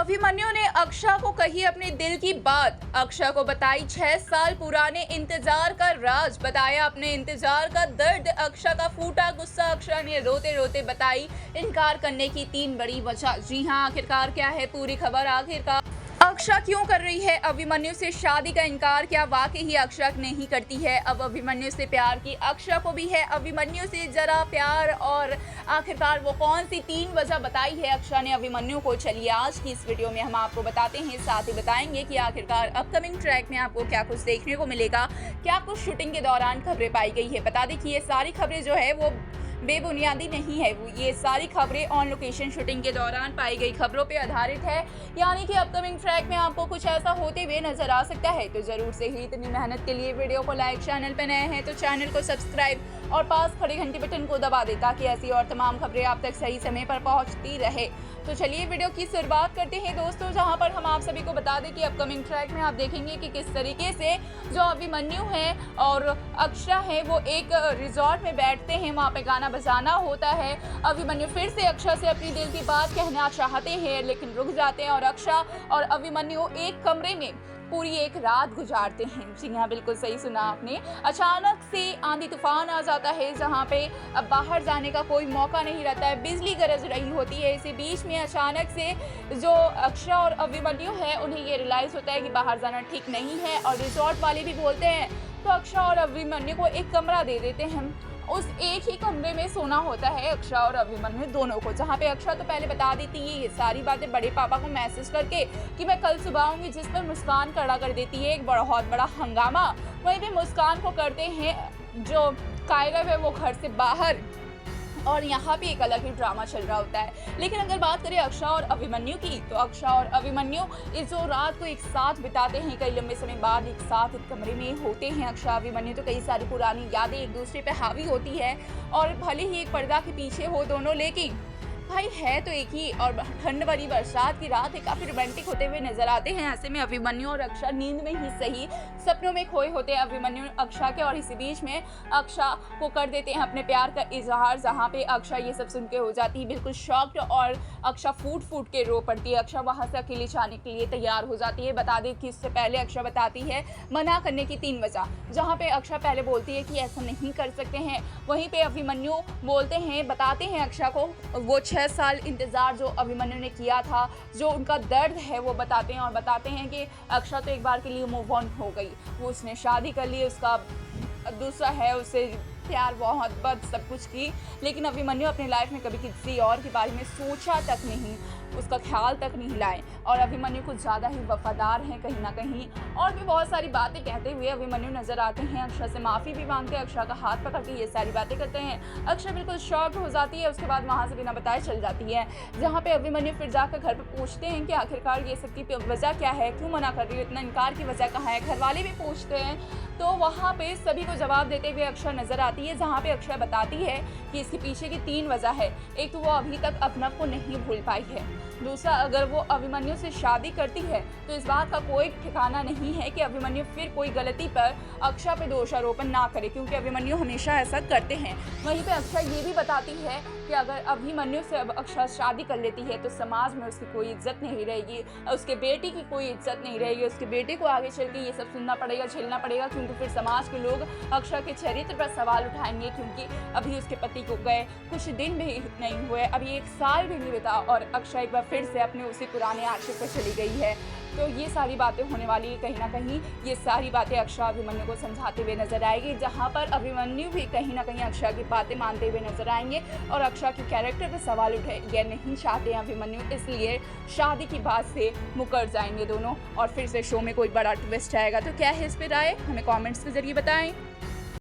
अभिमन्यु ने अक्षय को कही अपने दिल की बात। अक्षय को बताई 6 साल पुराने इंतजार का राज, बताया अपने इंतजार का दर्द। अक्षय का फूटा गुस्सा, अक्षय ने रोते रोते बताई इनकार करने की 3 बड़ी वजह। जी हां, आखिरकार क्या है पूरी खबर। आखिरकार अक्षय क्यों कर रही है अभिमन्यु से शादी का इनकार? क्या वाकई ही अक्षय नहीं करती है अब अभिमन्यु से प्यार? की अक्षय को भी है अभिमन्यु से जरा प्यार? और आखिरकार वो कौन सी 3 वजह बताई है अक्षय ने अभिमन्यु को? चलिए आज की इस वीडियो में हम आपको बताते हैं, साथ ही बताएंगे कि आखिरकार अपकमिंग ट्रैक में आपको क्या कुछ देखने को मिलेगा, क्या कुछ शूटिंग के दौरान खबरें पाई गई है। बता दें कि ये सारी खबरें जो है वो बेबुनियादी नहीं है, ये सारी खबरें ऑन लोकेशन शूटिंग के दौरान पाई गई खबरों पे आधारित है। यानी कि अपकमिंग ट्रैक में आपको कुछ ऐसा होते हुए नजर आ सकता है। तो जरूर से ही इतनी मेहनत के लिए वीडियो को लाइक, चैनल पे नए हैं तो चैनल को सब्सक्राइब और पास खड़े घंटी बटन को दबा दे ताकि ऐसी और तमाम खबरें आप तक सही समय पर पहुंचती रहे। तो चलिए वीडियो की शुरुआत करते हैं दोस्तों, जहां पर हम आप सभी को बता दें कि अपकमिंग ट्रैक में आप देखेंगे कि किस तरीके से जो अभिमन्यु है और अक्षय है वो एक रिजॉर्ट में बैठते हैं, वहां पे गाना बजाना होता है। अभिमन्यु फिर से अक्षय से अपनी दिल की बात कहना चाहते हैं लेकिन रुक जाते हैं और अक्षय और अभिमन्यु एक कमरे में पूरी एक रात गुजारते हैं। जी हाँ, बिल्कुल सही सुना आपने। अचानक से आंधी तूफान आ जाता है, जहाँ पे अब बाहर जाने का कोई मौका नहीं रहता है, बिजली गरज रही होती है। इसी बीच में अचानक से जो अक्षय और अभिमन्यु है उन्हें ये रियलाइज होता है कि बाहर जाना ठीक नहीं है और रिजॉर्ट वाले भी बोलते हैं तो अक्षय और अभिमन्यु को एक कमरा दे देते हैं। उस एक ही कमरे में सोना होता है अक्षय और अभिमन्यु दोनों को, जहाँ पे अक्षय तो पहले बता देती है ये सारी बातें बड़े पापा को मैसेज करके कि मैं कल सुबह आऊंगी, जिस पर मुस्कान खड़ा कर देती है एक बहुत बड़ा हंगामा। वहीं पे मुस्कान को करते हैं जो कायरव है वो घर से बाहर, और यहाँ पे एक अलग ही ड्रामा चल रहा होता है। लेकिन अगर बात करें अक्षय और अभिमन्यु की, तो अक्षय और अभिमन्यु इस जो रात को एक साथ बिताते हैं, कई लंबे समय बाद एक साथ एक कमरे में होते हैं अक्षय अभिमन्यु, तो कई सारी पुरानी यादें एक दूसरे पे हावी होती है। और भले ही एक पर्दा के पीछे हो दोनों, लेकिन भाई है तो एक ही, और ठंड वाली बरसात की रात है, काफी रोमांटिक होते हुए नजर आते हैं। ऐसे में अभिमन्यु और अक्षय नींद में ही सही सपनों में खोए होते हैं अभिमन्यु अक्षय के, और इसी बीच में अक्षय को कर देते हैं अपने प्यार का इजहार, जहाँ पे अक्षय ये सब सुन के हो जाती है बिल्कुल शॉक्ड और अक्षय फूट फूट के रो पड़ती है। अक्षय वहां से अकेले जाने के लिए तैयार हो जाती है। बता दें कि इससे पहले अक्षय बताती है मना करने की 3 वजह, जहाँ पे अक्षय पहले बोलती है कि ऐसा नहीं कर सकते हैं, वहीं पे अभिमन्यु बोलते हैं, बताते हैं अक्षय को वो 6 साल इंतजार जो अभिमन्यु ने किया था, जो उनका दर्द है वो बताते हैं। और बताते हैं कि अक्षय तो एक बार के लिए मूव ऑन हो गई, वो उसने शादी कर ली, उसका दूसरा है उससे प्यार मोहब्बत सब कुछ की, लेकिन अभिमन्यु अपनी लाइफ में कभी किसी और के बारे में सोचा तक नहीं, उसका ख्याल तक नहीं लाए। और अभिमन्यु कुछ ज़्यादा ही वफादार हैं कहीं ना कहीं, और भी बहुत सारी बातें कहते हुए अभिमन्यु नजर आते हैं। अक्षय से माफ़ी भी मांगते हैं, अक्षय का हाथ पकड़ के ये सारी बातें करते हैं। अक्षय बिल्कुल शॉक्ड हो जाती है, उसके बाद वहाँ से बिना बताए चल जाती है। जहाँ पे अभिमन्यु फिर जाकर घर पर पूछते हैं कि आखिरकार ये सब की वजह क्या है, क्यों मना कर रही हो, इतना इनकार की वजह कहाँ है, घर वाले भी पूछते हैं। तो वहाँ पे सभी को जवाब देते हुए अक्षय नजर आती है, जहाँ पे अक्षय बताती है कि इसके पीछे की 3 वजह है। एक तो वो अभी तक अपना को नहीं भूल पाई है, दूसरा अगर वो अभिमन्यु से शादी करती है तो इस बात का कोई ठिकाना नहीं है कि अभिमन्यु फिर कोई गलती पर अक्षय पे दोषारोपण ना करे, क्योंकि अभिमन्यु हमेशा ऐसा करते हैं। वहीं पे अक्षय ये भी बताती है कि अगर अभिमन्यु से अब अक्षय शादी कर लेती है तो समाज में उसकी कोई इज्जत नहीं रहेगी, उसके बेटे की कोई इज्जत नहीं रहेगी, उसके बेटे को आगे चल के ये सब सुनना पड़ेगा, झेलना पड़ेगा, क्योंकि फिर समाज के लोग अक्षय के चरित्र पर सवाल उठाएंगे, क्योंकि अभी उसके पति को गए कुछ दिन भी नहीं हुए, अभी 1 साल भी नहीं बीता और अक्षय एक बार फिर से अपने उसी पुराने आशिक पर चली गई है। तो ये सारी बातें होने वाली है, कहीं ना कहीं ये सारी बातें अक्षय अभिमन्यु को समझाते हुए नजर आएगी, जहाँ पर अभिमन्यु भी कहीं ना कहीं अक्षय की बातें मानते हुए नजर आएंगे और अक्षय के कैरेक्टर पर सवाल उठे ये नहीं चाहते हैं अभिमन्यु, इसलिए शादी की बात से मुकर जाएंगे दोनों और फिर से शो में कोई बड़ा ट्विस्ट आएगा। तो क्या है इस पर राय, हमें कॉमेंट्स के जरिए बताएं।